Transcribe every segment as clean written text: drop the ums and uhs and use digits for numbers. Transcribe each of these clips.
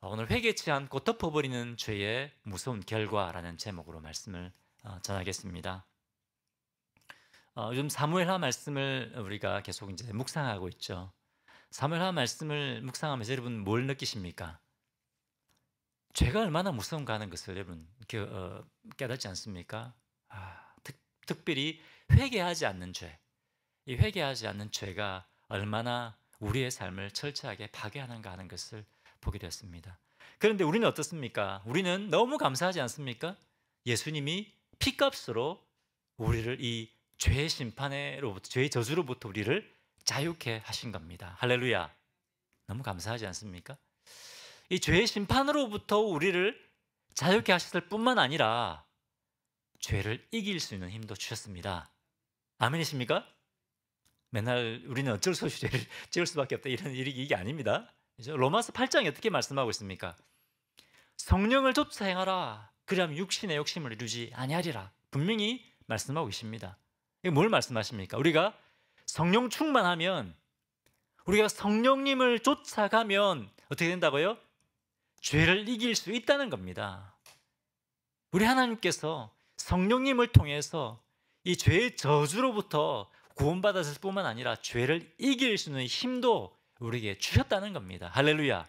오늘 회개치 않고 덮어버리는 죄의 무서운 결과라는 제목으로 말씀을 전하겠습니다. 요즘 사무엘하 말씀을 우리가 계속 이제 묵상하고 있죠. 사무엘하 말씀을 묵상하면서 여러분 뭘 느끼십니까? 죄가 얼마나 무서운가 하는 것을 여러분 깨닫지 않습니까? 특별히 회개하지 않는 죄, 이 회개하지 않는 죄가 얼마나 우리의 삶을 철저하게 파괴하는가 하는 것을 보게 되었습니다. 그런데 우리는 어떻습니까? 우리는 너무 감사하지 않습니까? 예수님이 피값으로 우리를 이 죄의 심판으로부터, 죄의 저주로부터 우리를 자유케 하신 겁니다. 할렐루야. 너무 감사하지 않습니까? 이 죄의 심판으로부터 우리를 자유케 하셨을 뿐만 아니라 죄를 이길 수 있는 힘도 주셨습니다. 아멘이십니까? 맨날 우리는 어쩔 수 없이 죄를 지을 수밖에 없다 이런 이게 아닙니다. 로마서 8장에 어떻게 말씀하고 있습니까? 성령을 좇아 행하라. 그리하면 육신의 욕심을 이루지 아니하리라. 분명히 말씀하고 계십니다. 이게 뭘 말씀하십니까? 우리가 성령 충만하면, 우리가 성령님을 쫓아가면 어떻게 된다고요? 죄를 이길 수 있다는 겁니다. 우리 하나님께서 성령님을 통해서 이 죄의 저주로부터 구원받았을 뿐만 아니라 죄를 이길 수 있는 힘도 우리에게 주셨다는 겁니다. 할렐루야.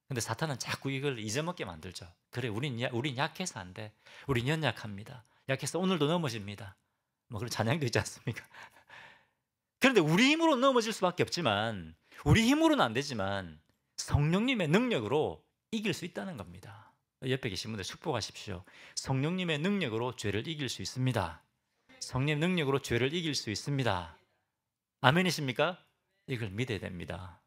근데 사탄은 자꾸 이걸 잊어먹게 만들죠. 그래, 우린 약해서 안 돼. 우린 연약합니다. 약해서 오늘도 넘어집니다. 뭐 그런 찬양도 있지 않습니까? 그런데 우리 힘으로 넘어질 수밖에 없지만, 우리 힘으로는 안 되지만 성령님의 능력으로 이길 수 있다는 겁니다. 옆에 계신 분들 축복하십시오. 성령님의 능력으로 죄를 이길 수 있습니다. 성령 능력으로 죄를 이길 수 있습니다. 아멘이십니까? 이걸 믿어야 됩니다.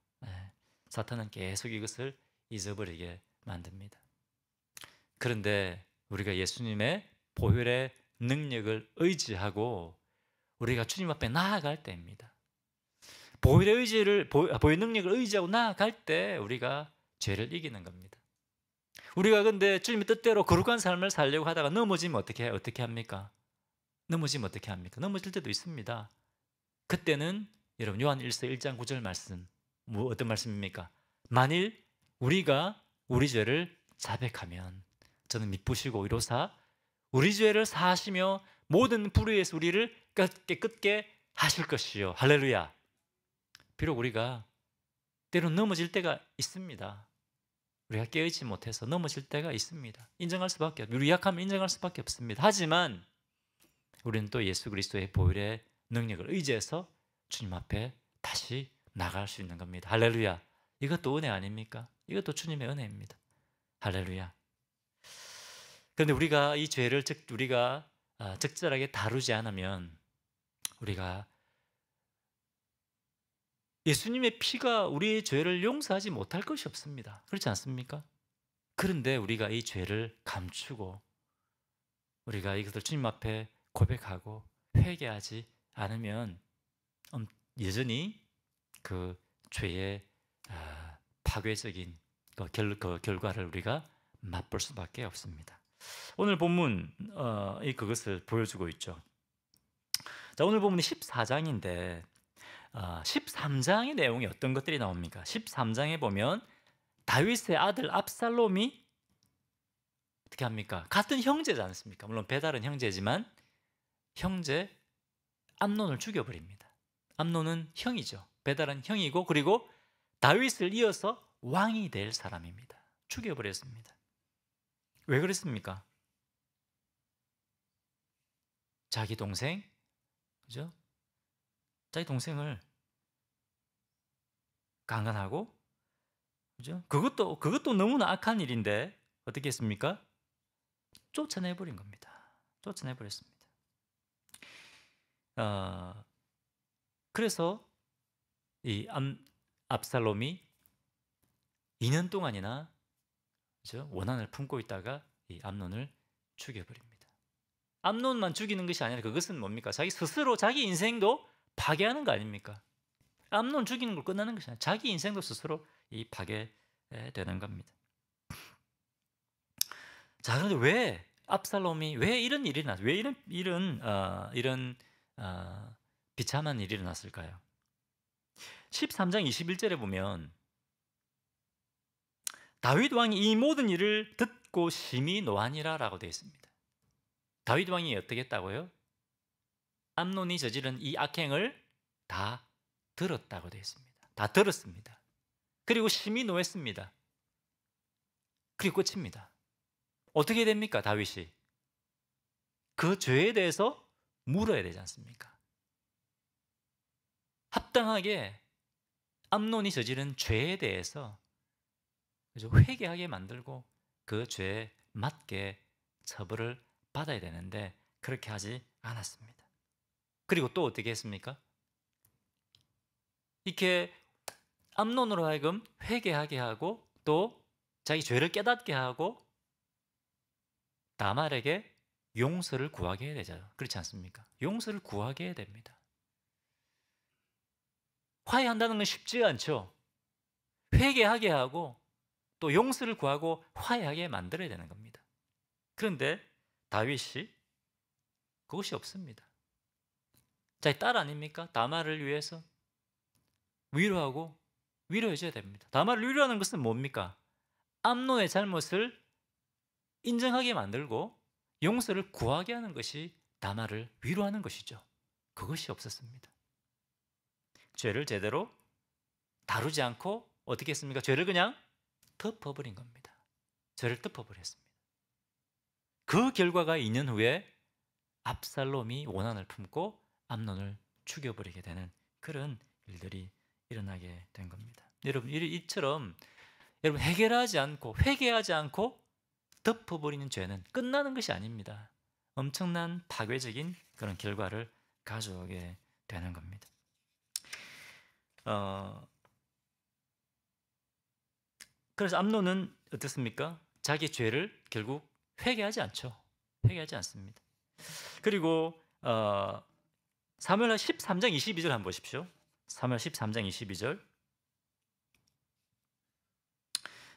사탄은 계속 이것을 잊어버리게 만듭니다. 그런데 우리가 예수님의 보혈의 능력을 의지하고 우리가 주님 앞에 나아갈 때입니다. 보혈의 능력을 의지하고 나아갈 때 우리가 죄를 이기는 겁니다. 우리가 근데 주님의 뜻대로 거룩한 삶을 살려고 하다가 넘어지면 어떻게 합니까? 넘어질 때도 있습니다. 그때는 여러분 요한 1서 1장 9절 말씀, 어떤 말씀입니까? 만일 우리가 우리 죄를 자백하면 저는 미쁘시고 의로사 우리 죄를 사하시며 모든 불의에서 우리를 깨끗게 하실 것이요. 할렐루야. 비록 우리가 때론 넘어질 때가 있습니다. 우리가 깨어있지 못해서 넘어질 때가 있습니다. 우리 약하면 인정할 수밖에 없습니다. 하지만 우리는 또 예수 그리스도의 보혈의 능력을 의지해서 주님 앞에 다시 나갈 수 있는 겁니다. 할렐루야. 이것도 은혜 아닙니까? 이것도 주님의 은혜입니다. 할렐루야. 그런데 우리가 이 죄를 우리가 적절하게 다루지 않으면 우리가 예수님의 피가 우리의 죄를 용서하지 못할 것이 없습니다. 그렇지 않습니까? 그런데 우리가 이 죄를 감추고 우리가 이것을 주님 앞에 고백하고 회개하지 않으면 여전히 그 죄의 파괴적인 그 결과를 우리가 맛볼 수밖에 없습니다. 오늘 본문 그것을 보여주고 있죠. 자, 오늘 본문이 14장인데 13장의 내용이 어떤 것들이 나옵니까? 13장에 보면 다윗의 아들 압살롬이 어떻게 합니까? 같은 형제지 않습니까? 물론 배달은 형제지만 형제 암논을 죽여버립니다. 암논은 형이죠. 배달은 형이고 그리고 다윗을 이어서 왕이 될 사람입니다. 죽여버렸습니다. 왜 그랬습니까? 자기 동생, 그죠? 자기 동생을 강간하고, 그죠? 그것도 너무나 악한 일인데 어떻게 했습니까? 쫓아내버린 겁니다. 쫓아내버렸습니다. 그래서 이 압살롬이 2년 동안이나 그죠? 원한을 품고 있다가 이 암논을 죽여버립니다. 암논만 죽이는 것이 아니라 그것은 뭡니까? 자기 스스로 자기 인생도 파괴하는 거 아닙니까? 암논 죽이는 걸 끝나는 것이 아니라 자기 인생도 스스로 이 파괴되는 겁니다. 자, 그런데 왜 압살롬이 왜 이런 일이 왜 이런 비참한 일이 일어났을까요? 13장 21절에 보면 다윗 왕이 이 모든 일을 듣고 심히 노하니라라고 되어 있습니다. 다윗 왕이 어떻게 했다고요? 암논이 저지른 이 악행을 다 들었다고 되어 있습니다. 다 들었습니다. 그리고 심히 노했습니다. 그리고 끝입니다. 어떻게 됩니까? 다윗이 그 죄에 대해서 물어야 되지 않습니까? 합당하게 암논이 저지른 죄에 대해서 회개하게 만들고 그 죄에 맞게 처벌을 받아야 되는데 그렇게 하지 않았습니다. 그리고 또 어떻게 했습니까? 이렇게 암논으로 하여금 회개하게 하고 또 자기 죄를 깨닫게 하고 다말에게 용서를 구하게 해야 되죠. 그렇지 않습니까? 용서를 구하게 해야 됩니다. 화해한다는 건 쉽지 않죠. 회개하게 하고 또 용서를 구하고 화해하게 만들어야 되는 겁니다. 그런데 다윗이 그것이 없습니다. 자기 딸 아닙니까? 다말을 위해서 위로하고 위로해줘야 됩니다. 다말을 위로하는 것은 뭡니까? 암논의 잘못을 인정하게 만들고 용서를 구하게 하는 것이 다말을 위로하는 것이죠. 그것이 없었습니다. 죄를 제대로 다루지 않고 어떻게 했습니까? 죄를 그냥 덮어버린 겁니다. 죄를 덮어버렸습니다. 그 결과가 2년 후에 압살롬이 원한을 품고 암논을 죽여버리게 되는 그런 일들이 일어나게 된 겁니다. 여러분, 이처럼 여러분 해결하지 않고 회개하지 않고 덮어버리는 죄는 끝나는 것이 아닙니다. 엄청난 파괴적인 그런 결과를 가져오게 되는 겁니다. 그래서 암논은 어떻습니까? 자기 죄를 결국 회개하지 않죠. 회개하지 않습니다. 그리고 사무엘하 13장 22절 한번 보십시오. 사무엘 13장 22절.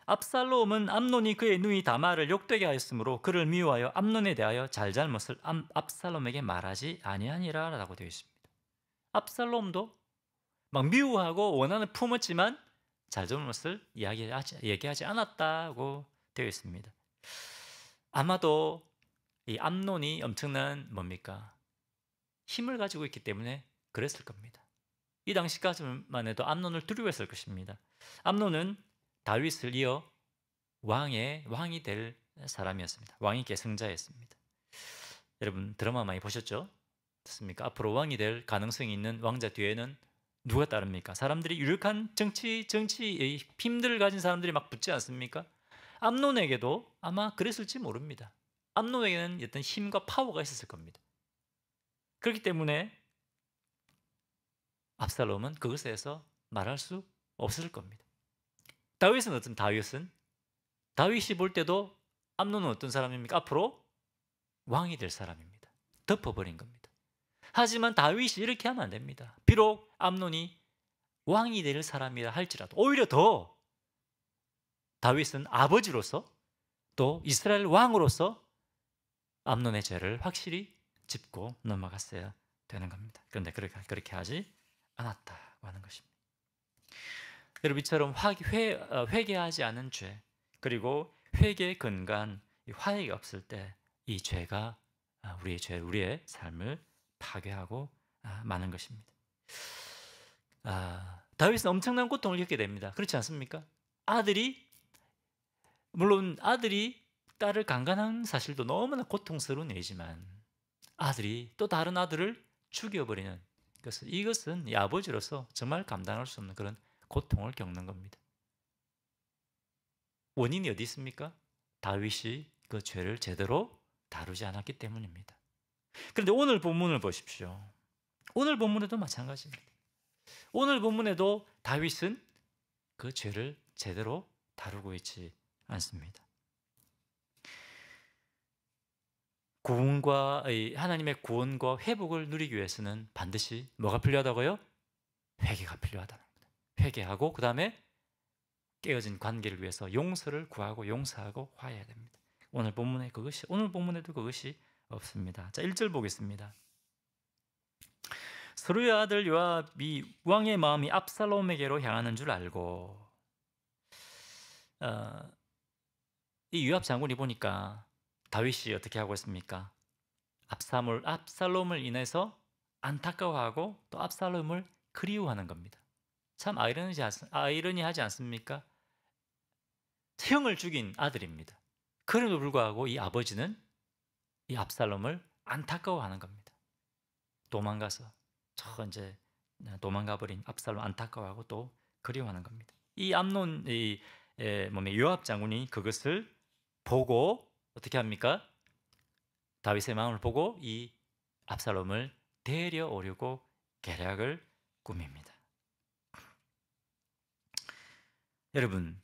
압살롬은 암논이 그의 누이 다말을 욕되게 하였으므로 그를 미워하여 암논에 대하여 잘잘못을 압살롬에게 말하지 아니하니라 라고 되어 있습니다. 압살롬도 막 미워하고 원한을 품었지만 잘잘못을 얘기하지 않았다고 되어 있습니다. 아마도 이 암논이 엄청난 뭡니까? 힘을 가지고 있기 때문에 그랬을 겁니다. 이 당시까지만 해도 암논을 두려워했을 것입니다. 암논은 다윗을 이어 왕이 될 사람이었습니다. 왕의 계승자였습니다. 여러분 드라마 많이 보셨죠? 맞습니까? 앞으로 왕이 될 가능성이 있는 왕자 뒤에는 누가 따릅니까? 사람들이 유력한 정치의 힘들을 가진 사람들이 막 붙지 않습니까? 암논에게도 아마 그랬을지 모릅니다. 암논에게는 어떤 힘과 파워가 있었을 겁니다. 그렇기 때문에 압살롬은 그것에서 말할 수 없을 겁니다. 다윗이 볼 때도 암논은 어떤 사람입니까? 앞으로 왕이 될 사람입니다. 덮어버린 겁니다. 하지만 다윗이 이렇게 하면 안 됩니다. 비록 암논이 왕이 될 사람이라 할지라도 오히려 더 다윗은 아버지로서 또 이스라엘 왕으로서 암논의 죄를 확실히 짚고 넘어갔어야 되는 겁니다. 그런데 그렇게 하지 않았다고 하는 것입니다. 여러분 이처럼 회개하지 않은 죄 그리고 회개에 근간 화해가 없을 때 이 죄가 우리의 삶을 파괴하고 마는 것입니다. 다윗은 엄청난 고통을 겪게 됩니다. 그렇지 않습니까? 물론 아들이 딸을 강간한 사실도 너무나 고통스러운 일이지만 아들이 또 다른 아들을 죽여버리는 이것은 이 아버지로서 정말 감당할 수 없는 그런 고통을 겪는 겁니다. 원인이 어디 있습니까? 다윗이 그 죄를 제대로 다루지 않았기 때문입니다. 그런데 오늘 본문을 보십시오. 오늘 본문에도 마찬가지입니다. 오늘 본문에도 다윗은 그 죄를 제대로 다루고 있지 않습니다. 하나님의 구원과 회복을 누리기 위해서는 반드시 뭐가 필요하다고요? 회개가 필요하다는 겁니다. 회개하고 그 다음에 깨어진 관계를 위해서 용서를 구하고 용서하고 화해해야 됩니다. 오늘 본문에도 그것이 없습니다. 자, 1절 보겠습니다. 스루의 아들 요압이 왕의 마음이 압살롬에게로 향하는 줄 알고 어, 이 요압 장군이 보니까 다윗이 어떻게 하고 있습니까? 압살롬을 인해서 안타까워하고 또 압살롬을 그리워하는 겁니다. 참 아이러니하지 않습니까? 형을 죽인 아들입니다. 그럼에도 불구하고 이 아버지는 이 압살롬을 안타까워하는 겁니다. 도망가서 이제 도망가 버린 압살롬 안타까워하고 또 그리워하는 겁니다. 이 암논 요압 장군이 그것을 보고 어떻게 합니까? 다윗의 마음을 보고 이 압살롬을 데려오려고 계략을 꾸밉니다. 여러분,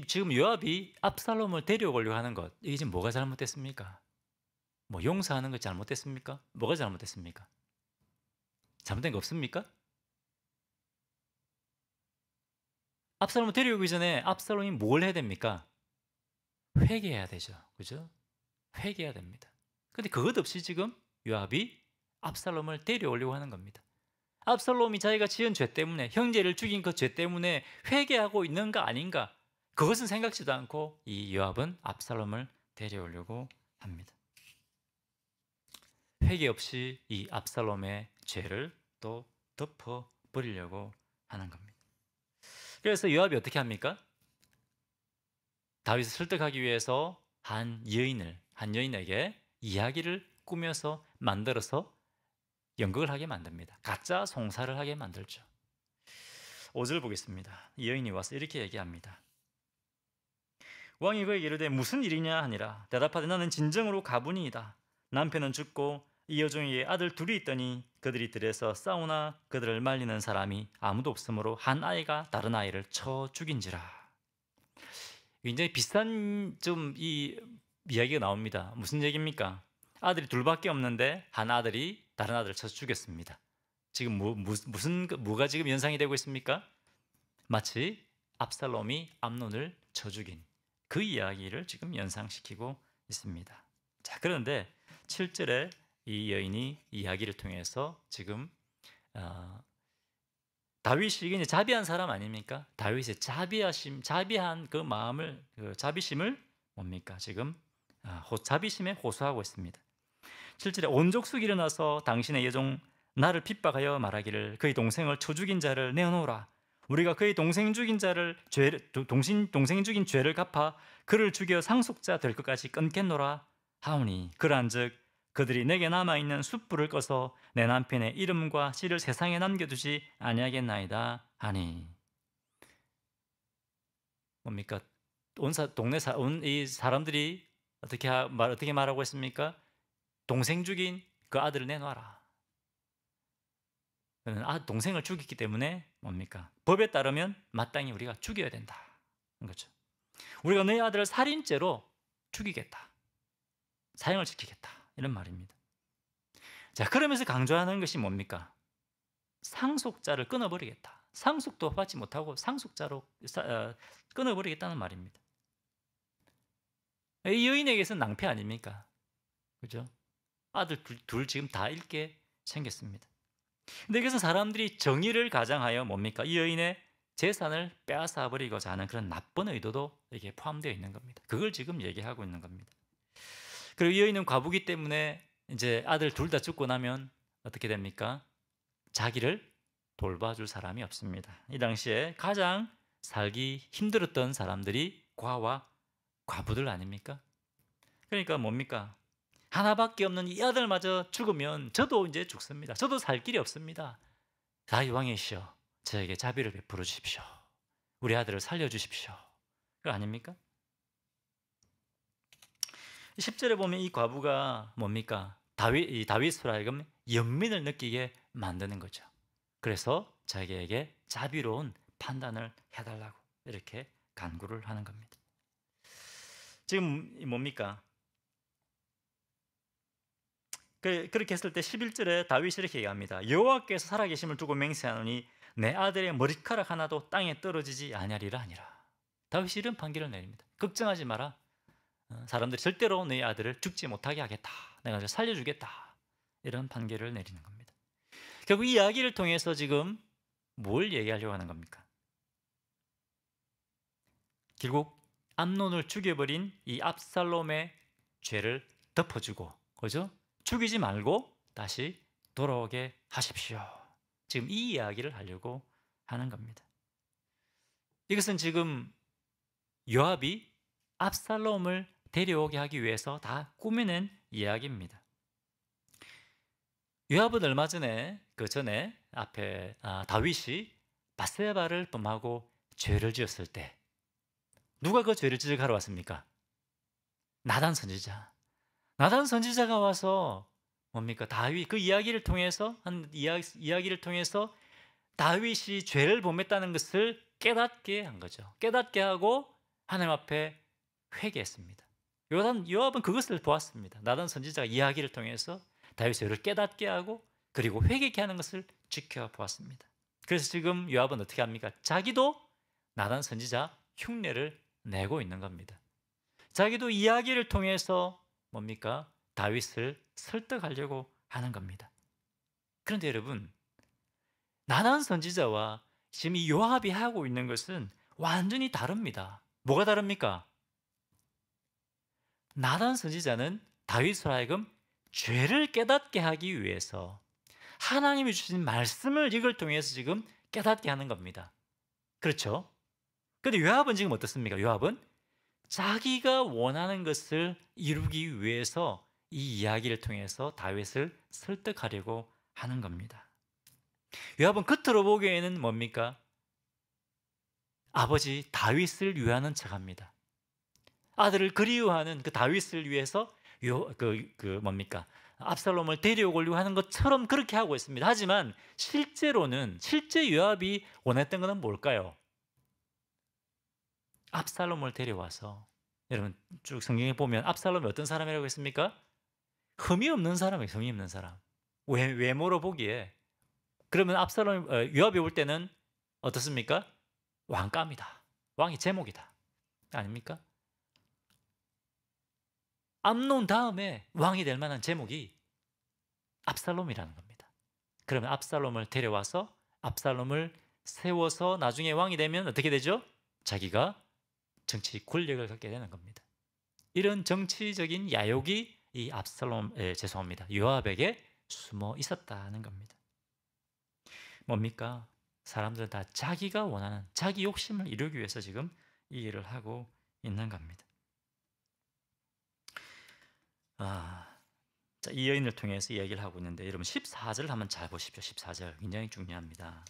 지금 요압이 압살롬을 데려오려고 하는 것, 이게 지금 뭐가 잘못됐습니까? 뭐 용서하는 것 잘못됐습니까? 뭐가 잘못됐습니까? 잘못된 거 없습니까? 압살롬을 데려오기 전에 압살롬이 뭘 해야 됩니까? 회개해야 되죠. 그죠? 회개해야 됩니다. 근데 그것 없이 지금 요압이 압살롬을 데려오려고 하는 겁니다. 압살롬이 자기가 지은 죄 때문에, 형제를 죽인 그 죄 때문에 회개하고 있는가 아닌가, 그것은 생각지도 않고 이 요압은 압살롬을 데려오려고 합니다. 회개 없이 이 압살롬의 죄를 또 덮어버리려고 하는 겁니다. 그래서 요압이 어떻게 합니까? 다윗을 설득하기 위해서 한 여인에게 이야기를 꾸며서 만들어서 연극을 하게 만듭니다. 가짜 송사를 하게 만들죠. 5절 보겠습니다. 이 여인이 와서 이렇게 얘기합니다. 왕이 그에게 이르되 무슨 일이냐 하니라. 대답하되 나는 진정으로 가문이이다. 남편은 죽고 이 여종에게 아들 둘이 있더니 그들이 들에서 싸우나 그들을 말리는 사람이 아무도 없으므로 한 아이가 다른 아이를 쳐 죽인지라. 굉장히 비슷한 이 이야기가 나옵니다. 무슨 얘기입니까? 아들이 둘밖에 없는데 한 아들이 다른 아들을 쳐서 죽였습니다. 지금 뭐가 지금 연상이 되고 있습니까? 마치 압살롬이 암논을 쳐 죽인 그 이야기를 지금 연상시키고 있습니다. 자, 그런데 7절에 이 여인이 이야기를 통해서 지금 다윗이 이제 자비한 사람 아닙니까? 다윗의 자비한 그 마음을, 그 자비심을 뭡니까? 지금 자비심에 호소하고 있습니다. 7절에 온 족속이 일어나서 당신의 여종 나를 핍박하여 말하기를 그의 동생을 쳐 죽인 자를 내어놓으라. 우리가 그의 동생 죽인 죄를 갚아 그를 죽여 상속자 될 것까지 끊겠노라 하오니 그러한즉 그들이 내게 남아있는 숯불을 꺼서 내 남편의 이름과 씨를 세상에 남겨두지 아니하겠나이다 하니. 뭡니까? 온 이 사람들이 어떻게 말하고 있습니까? 동생 죽인 그 아들을 내놔라. 동생을 죽였기 때문에 뭡니까? 법에 따르면 마땅히 우리가 죽여야 된다. 그렇죠. 우리가 너희 아들을 살인죄로 죽이겠다. 사형을 지키겠다. 이런 말입니다. 자, 그러면서 강조하는 것이 뭡니까? 상속자를 끊어버리겠다. 상속도 받지 못하고 상속자로 끊어버리겠다는 말입니다. 이 여인에게서는 낭패 아닙니까? 그죠? 아들 둘 지금 다 잃게 생겼습니다. 근데 그래서 사람들이 정의를 가장하여 뭡니까? 이 여인의 재산을 빼앗아 버리고자 하는 그런 나쁜 의도도 여기에 포함되어 있는 겁니다. 그걸 지금 얘기하고 있는 겁니다. 그리고 이 여인은 과부기 때문에 이제 아들 둘 다 죽고 나면 어떻게 됩니까? 자기를 돌봐줄 사람이 없습니다. 이 당시에 가장 살기 힘들었던 사람들이 과와 과부들 아닙니까? 그러니까 뭡니까? 하나밖에 없는 이 아들마저 죽으면 저도 이제 죽습니다. 저도 살 길이 없습니다. 다윗 왕이시여, 저에게 자비를 베풀어 주십시오. 우리 아들을 살려주십시오. 그거 아닙니까? 10절에 보면 이 과부가 뭡니까? 다윗으로 하여금 연민을 느끼게 만드는 거죠. 그래서 자기에게 자비로운 판단을 해달라고 이렇게 간구를 하는 겁니다. 지금 뭡니까? 그렇게 했을 때 11절에 다윗이 이렇게 얘기합니다. 여호와께서 살아계심을 두고 맹세하노니 내 아들의 머리카락 하나도 땅에 떨어지지 아니하리라 하니라. 다윗이 이런 판결을 내립니다. 걱정하지 마라. 사람들이 절대로 내 아들을 죽지 못하게 하겠다. 내가 살려주겠다. 이런 판결을 내리는 겁니다. 결국 이 이야기를 통해서 지금 뭘 얘기하려고 하는 겁니까? 결국 암논을 죽여버린 이 압살롬의 죄를 덮어주고, 그죠? 죽이지 말고 다시 돌아오게 하십시오. 지금 이 이야기를 하려고 하는 겁니다. 이것은 지금 요압이 압살롬을 데려오게 하기 위해서 다 꾸며낸 이야기입니다. 요압은 얼마 전에 앞에 다윗이 바세바를 범하고 죄를 지었을 때 누가 그 죄를 지적하러 왔습니까? 나단 선지자. 나단 선지자가 와서 뭡니까? 다윗 그 이야기를 통해서 이야기를 통해서 다윗이 죄를 범했다는 것을 깨닫게 한 거죠. 깨닫게 하고 하나님 앞에 회개했습니다. 요압은 그것을 보았습니다. 나단 선지자가 이야기를 통해서 다윗의 죄를 깨닫게 하고 그리고 회개케 하는 것을 지켜보았습니다. 그래서 지금 요압은 어떻게 합니까? 자기도 나단 선지자 흉내를 내고 있는 겁니다. 자기도 이야기를 통해서 뭡니까? 다윗을 설득하려고 하는 겁니다. 그런데 여러분, 나단 선지자와 지금 이 요압이 하고 있는 것은 완전히 다릅니다. 뭐가 다릅니까? 나단 선지자는 다윗으로 하여금 죄를 깨닫게 하기 위해서 하나님이 주신 말씀을 이걸 통해서 지금 깨닫게 하는 겁니다. 그렇죠? 그런데 요압은 지금 어떻습니까? 요압은 자기가 원하는 것을 이루기 위해서 이 이야기를 통해서 다윗을 설득하려고 하는 겁니다. 요압은 겉으로 보기에는 뭡니까? 아버지 다윗을 위하는 척합니다. 아들을 그리워하는 그 다윗을 위해서 뭡니까? 압살롬을 데려오려고 하는 것처럼 그렇게 하고 있습니다. 하지만 실제 요압이 원했던 것은 뭘까요? 압살롬을 데려와서, 여러분 쭉 성경에 보면 압살롬이 어떤 사람이라고 했습니까? 흠이 없는 사람이에요. 흠이 없는 사람. 외모로 보기에. 그러면 요압이 볼 때는 어떻습니까? 왕감이다. 왕의 제목이다. 아닙니까? 암논 다음에 왕이 될 만한 제목이 압살롬이라는 겁니다. 그러면 압살롬을 데려와서 압살롬을 세워서 나중에 왕이 되면 어떻게 되죠? 자기가 정치 권력을 갖게 되는 겁니다. 이런 정치적인 야욕이 이 요압에게 숨어 있었다는 겁니다. 뭡니까? 사람들은 다 자기가 원하는 자기 욕심을 이루기 위해서 지금 이 일을 하고 있는 겁니다. 자, 이 여인을 통해서 이야기를 하고 있는데 여러분 14절을 한번 잘 보십시오. 14절 굉장히 중요합니다.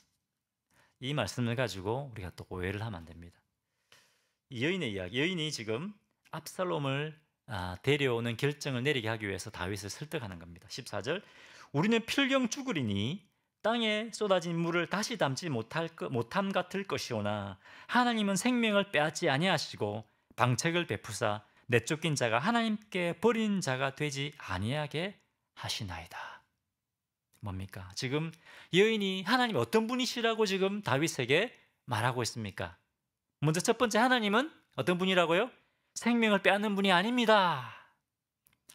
이 말씀을 가지고 우리가 또 오해를 하면 안 됩니다. 이 여인의 이야기, 여인이 지금 압살롬을 데려오는 결정을 내리게 하기 위해서 다윗을 설득하는 겁니다. 14절, 우리는 필경 죽으리니 땅에 쏟아진 물을 다시 담지 못함 같을 것이오나 하나님은 생명을 빼앗지 아니하시고 방책을 베푸사 내쫓긴 자가 하나님께 버린 자가 되지 아니하게 하시나이다. 뭡니까? 지금 여인이 하나님 어떤 분이시라고 지금 다윗에게 말하고 있습니까? 먼저 첫 번째, 하나님은 어떤 분이라고요? 생명을 빼앗는 분이 아닙니다.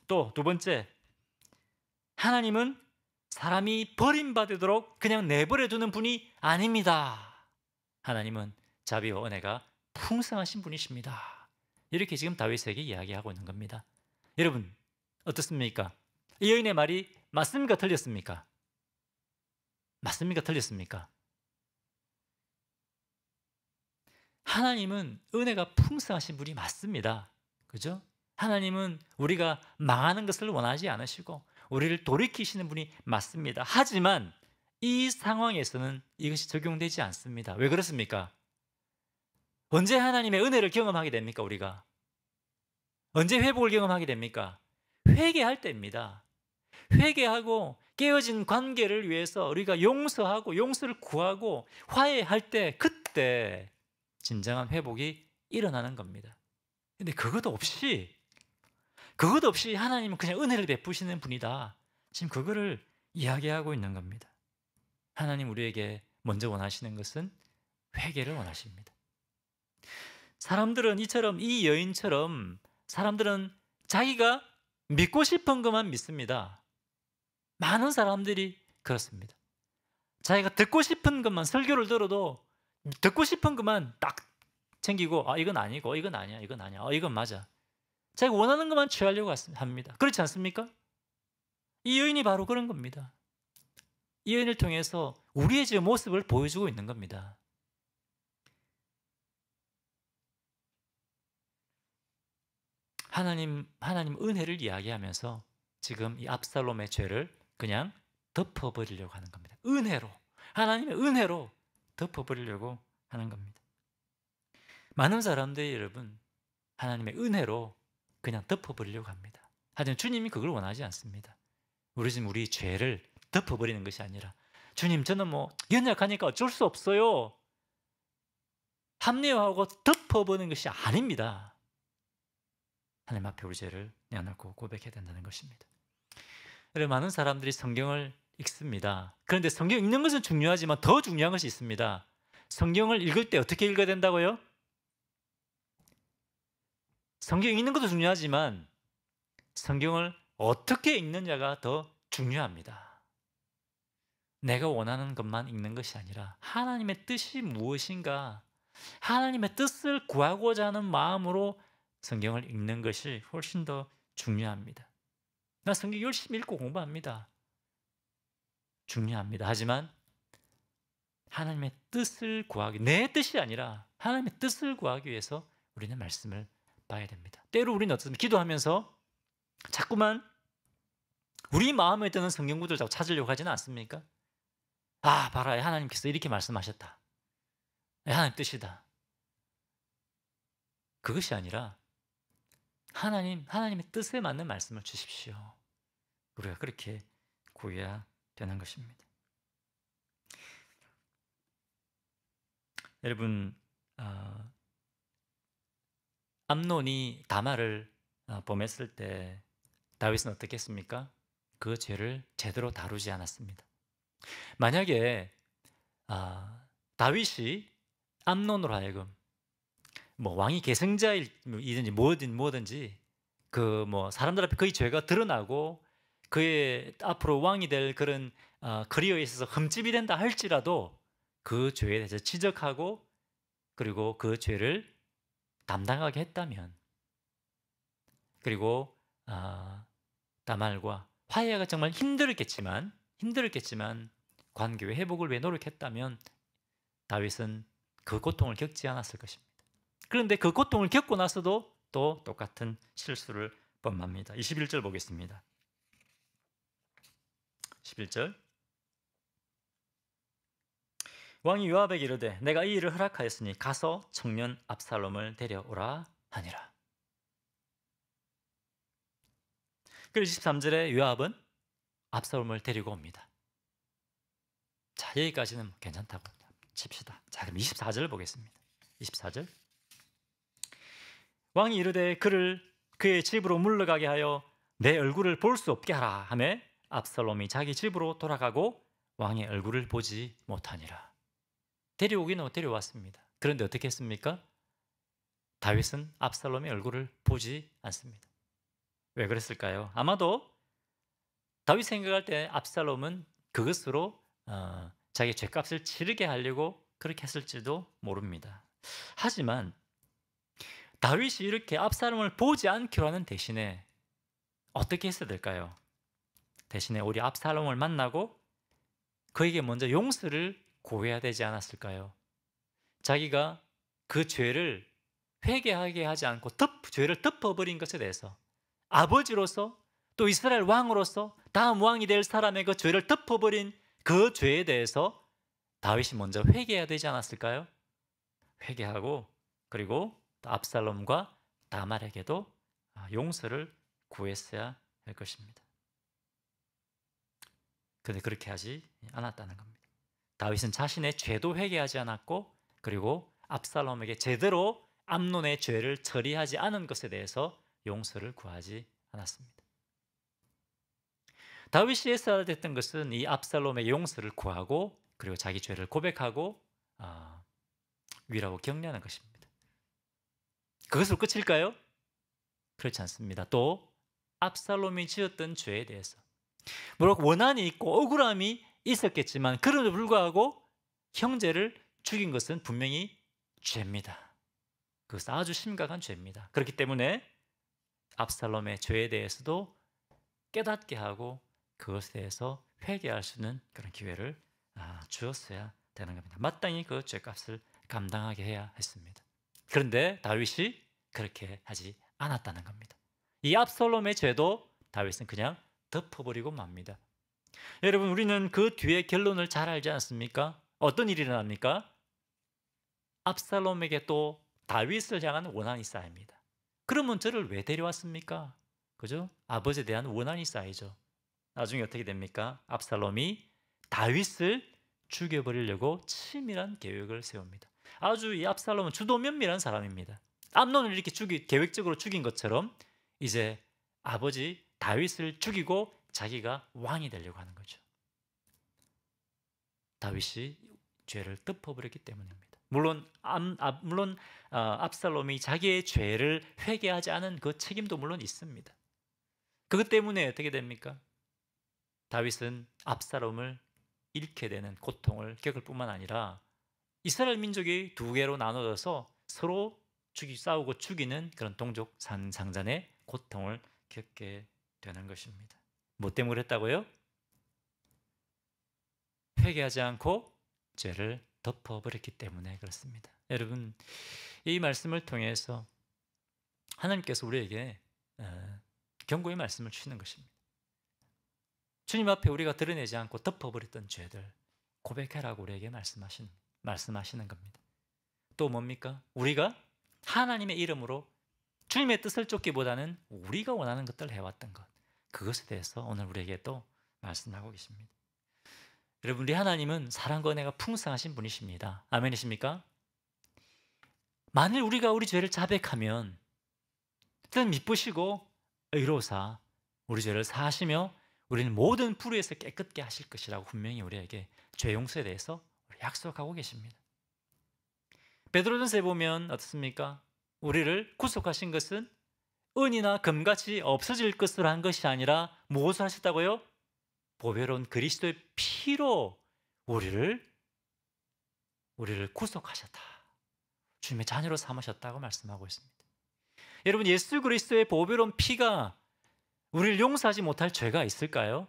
또 두 번째, 하나님은 사람이 버림받도록 그냥 내버려 두는 분이 아닙니다. 하나님은 자비와 은혜가 풍성하신 분이십니다. 이렇게 지금 다윗에게 이야기하고 있는 겁니다. 여러분 어떻습니까? 이 여인의 말이 맞습니까? 틀렸습니까? 맞습니까? 틀렸습니까? 하나님은 은혜가 풍성하신 분이 맞습니다. 그죠? 하나님은 우리가 망하는 것을 원하지 않으시고 우리를 돌이키시는 분이 맞습니다. 하지만 이 상황에서는 이것이 적용되지 않습니다. 왜 그렇습니까? 언제 하나님의 은혜를 경험하게 됩니까? 우리가 언제 회복을 경험하게 됩니까? 회개할 때입니다. 회개하고 깨어진 관계를 위해서 우리가 용서하고 용서를 구하고 화해할 때, 그때 진정한 회복이 일어나는 겁니다. 근데 그것 없이 하나님은 그냥 은혜를 베푸시는 분이다. 지금 그거를 이야기하고 있는 겁니다. 하나님 우리에게 먼저 원하시는 것은 회개를 원하십니다. 사람들은 이 여인처럼 사람들은 자기가 믿고 싶은 것만 믿습니다. 많은 사람들이 그렇습니다. 자기가 듣고 싶은 것만, 설교를 들어도 듣고 싶은 것만 딱 챙기고 이건 아니고 이건 아니야, 이건 아니야, 이건 맞아. 자기가 원하는 것만 취하려고 합니다. 그렇지 않습니까? 이 여인이 바로 그런 겁니다. 이 여인을 통해서 우리의 지금 모습을 보여주고 있는 겁니다. 하나님 은혜를 이야기하면서 지금 이 압살롬의 죄를 그냥 덮어버리려고 하는 겁니다. 은혜로, 하나님의 은혜로 덮어버리려고 하는 겁니다. 많은 사람들이 여러분 하나님의 은혜로 그냥 덮어버리려고 합니다. 하지만 주님이 그걸 원하지 않습니다. 우리 죄를 덮어버리는 것이 아니라, 주님 저는 연약하니까 어쩔 수 없어요, 합리화하고 덮어버리는 것이 아닙니다. 하나님 앞에 우리 죄를 내어놓고 고백해야 된다는 것입니다. 많은 사람들이 성경을 읽습니다. 그런데 성경 읽는 것은 중요하지만 더 중요한 것이 있습니다. 성경을 읽을 때 어떻게 읽어야 된다고요? 성경 읽는 것도 중요하지만 성경을 어떻게 읽느냐가 더 중요합니다. 내가 원하는 것만 읽는 것이 아니라 하나님의 뜻이 무엇인가, 하나님의 뜻을 구하고자 하는 마음으로 성경을 읽는 것이 훨씬 더 중요합니다. 나 성경 열심히 읽고 공부합니다. 중요합니다. 하지만 하나님의 뜻을 구하기, 내 뜻이 아니라 하나님의 뜻을 구하기 위해서 우리는 말씀을 봐야 됩니다. 때로 우리는 어떻습니까? 기도하면서 자꾸만 우리 마음에 드는 성경 구절을 자꾸 찾으려고 하지는 않습니까? 봐라, 하나님께서 이렇게 말씀하셨다, 하나님 뜻이다. 그것이 아니라 하나님의 뜻에 맞는 말씀을 주십시오. 우리가 그렇게 구해야 되는 것입니다. 여러분, 암논이 다말을 범했을 때 다윗은 어떻게 했습니까? 그 죄를 제대로 다루지 않았습니다. 만약에 다윗이 암논으로 하여금 왕이 계승자이든지 뭐든지 사람들 앞에 그의 죄가 드러나고 그의 앞으로 왕이 될 그런 커리어에 있어서 흠집이 된다 할지라도 그 죄에 대해서 지적하고 그리고 그 죄를 담당하게 했다면, 그리고 다말과 화해가 정말 힘들었겠지만 관계의 회복을 위해 노력했다면 다윗은 그 고통을 겪지 않았을 것입니다. 그런데 그 고통을 겪고 나서도 또 똑같은 실수를 범합니다. 21절 보겠습니다. 11절. 왕이 요압에게 이르되 내가 이 일을 허락하였으니 가서 청년 압살롬을 데려오라 하니라. 그래서 23절에 요압은 압살롬을 데리고 옵니다. 자, 여기까지는 괜찮다고 칩시다. 자, 그럼 24절 보겠습니다. 24절. 왕이 이르되 그를 그의 집으로 물러가게 하여 내 얼굴을 볼 수 없게 하라 하며 압살롬이 자기 집으로 돌아가고 왕의 얼굴을 보지 못하니라. 데려오기는 데려왔습니다. 그런데 어떻게 했습니까? 다윗은 압살롬의 얼굴을 보지 않습니다. 왜 그랬을까요? 아마도 다윗 생각할 때 압살롬은 그것으로 자기 죄값을 치르게 하려고 그렇게 했을지도 모릅니다. 하지만 다윗이 이렇게 압살롬을 보지 않기로 하는 대신에 어떻게 했어야 될까요? 대신에 우리 압살롬을 만나고 그에게 먼저 용서를 구해야 되지 않았을까요? 자기가 그 죄를 회개하게 하지 않고 죄를 덮어버린 것에 대해서 아버지로서 또 이스라엘 왕으로서 다음 왕이 될 사람의 그 죄를 덮어버린 그 죄에 대해서 다윗이 먼저 회개해야 되지 않았을까요? 회개하고 그리고 압살롬과 다말에게도 용서를 구했어야 할 것입니다. 그런데 그렇게 하지 않았다는 겁니다. 다윗은 자신의 죄도 회개하지 않았고 그리고 압살롬에게 제대로 암논의 죄를 처리하지 않은 것에 대해서 용서를 구하지 않았습니다. 다윗이 했어야 됐던 것은 이 압살롬의 용서를 구하고 그리고 자기 죄를 고백하고 위로하고 격려하는 것입니다. 그것으로 끝일까요? 그렇지 않습니다. 또 압살롬이 지었던 죄에 대해서 물론 원한이 있고 억울함이 있었겠지만 그럼에도 불구하고 형제를 죽인 것은 분명히 죄입니다. 그것은 아주 심각한 죄입니다. 그렇기 때문에 압살롬의 죄에 대해서도 깨닫게 하고 그것에 대해서 회개할 수 있는 그런 기회를 주었어야 되는 겁니다. 마땅히 그 죄값을 감당하게 해야 했습니다. 그런데 다윗이 그렇게 하지 않았다는 겁니다. 이 압살롬의 죄도 다윗은 그냥 덮어버리고 맙니다. 여러분, 우리는 그 뒤에 결론을 잘 알지 않습니까? 어떤 일이 일어납니까? 압살롬에게 또 다윗을 향한 원한이 쌓입니다. 그러면 저를 왜 데려왔습니까? 그죠? 아버지에 대한 원한이 쌓이죠. 나중에 어떻게 됩니까? 압살롬이 다윗을 죽여버리려고 치밀한 계획을 세웁니다. 아주 이 압살롬은 주도면밀한 사람입니다. 암논을 이렇게 계획적으로 죽인 것처럼 이제 아버지 다윗을 죽이고 자기가 왕이 되려고 하는 거죠. 다윗이 죄를 덮어버렸기 때문입니다. 물론 압살롬이 자기의 죄를 회개하지 않은 그 책임도 물론 있습니다. 그것 때문에 어떻게 됩니까? 다윗은 압살롬을 잃게 되는 고통을 겪을 뿐만 아니라 이스라엘 민족이 두 개로 나눠져서 서로 싸우고 죽이는 그런 동족 상잔의 고통을 겪게 되는 것입니다. 뭐 때문에 그랬다고요? 회개하지 않고 죄를 덮어버렸기 때문에 그렇습니다. 여러분, 이 말씀을 통해서 하나님께서 우리에게 경고의 말씀을 주시는 것입니다. 주님 앞에 우리가 드러내지 않고 덮어버렸던 죄들 고백하라고 우리에게 말씀하시는 겁니다. 또 뭡니까? 우리가 하나님의 이름으로 주님의 뜻을 쫓기보다는 우리가 원하는 것들을 해왔던 것, 그것에 대해서 오늘 우리에게 또 말씀하고 계십니다. 여러분, 우리 하나님은 사랑과 은혜가 풍성하신 분이십니다. 아멘이십니까? 만일 우리가 우리 죄를 자백하면 뜻 미쁘시고 의로사 우리 죄를 사하시며 우리는 모든 불의에서 깨끗게 하실 것이라고 분명히 우리에게 죄 용서에 대해서 약속하고 계십니다. 베드로전서에 보면 어떻습니까? 우리를 구속하신 것은 은이나 금같이 없어질 것으로 한 것이 아니라 무엇을 하셨다고요? 보배로운 그리스도의 피로 우리를 구속하셨다. 주님의 자녀로 삼으셨다고 말씀하고 있습니다. 여러분, 예수 그리스도의 보배로운 피가 우리를 용서하지 못할 죄가 있을까요?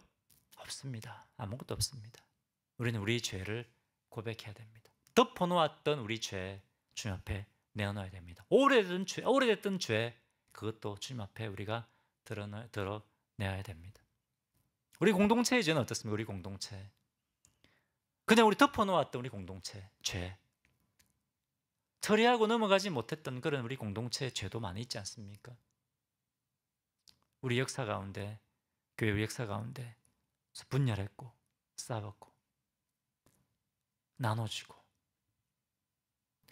없습니다. 아무것도 없습니다. 우리는 우리 죄를 고백해야 됩니다. 덮어놓았던 우리 죄 주님 앞에 내어놔야 됩니다. 오래됐던 죄 그것도 주님 앞에 우리가 드러내야 됩니다. 우리 공동체의 죄는 어떻습니까? 우리 공동체 그냥 우리 덮어놓았던 우리 공동체 죄 처리하고 넘어가지 못했던 그런 우리 공동체의 죄도 많이 있지 않습니까? 우리 역사 가운데, 교회 역사 가운데 분열했고 싸웠고 나눠지고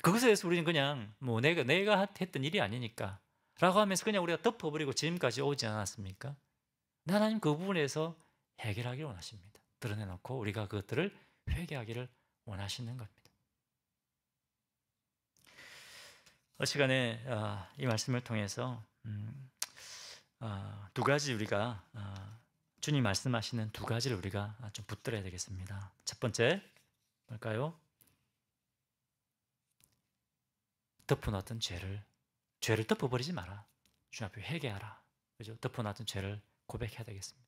그것에 대해서 우리는 그냥 뭐 내가 했던 일이 아니니까 라고 하면서 그냥 우리가 덮어버리고 지금까지 오지 않았습니까? 하나님 그 부분에서 해결하기를 원하십니다. 드러내놓고 우리가 그것들을 회개하기를 원하시는 겁니다. 시간에 이 말씀을 통해서 두 가지 우리가 주님 말씀하시는 두 가지를 우리가 좀 붙들어야 되겠습니다. 첫 번째 뭘까요? 덮어놨던 죄를 덮어버리지 마라. 주님 앞에 회개하라. 그죠? 덮어놨던 죄를 고백해야 되겠습니다.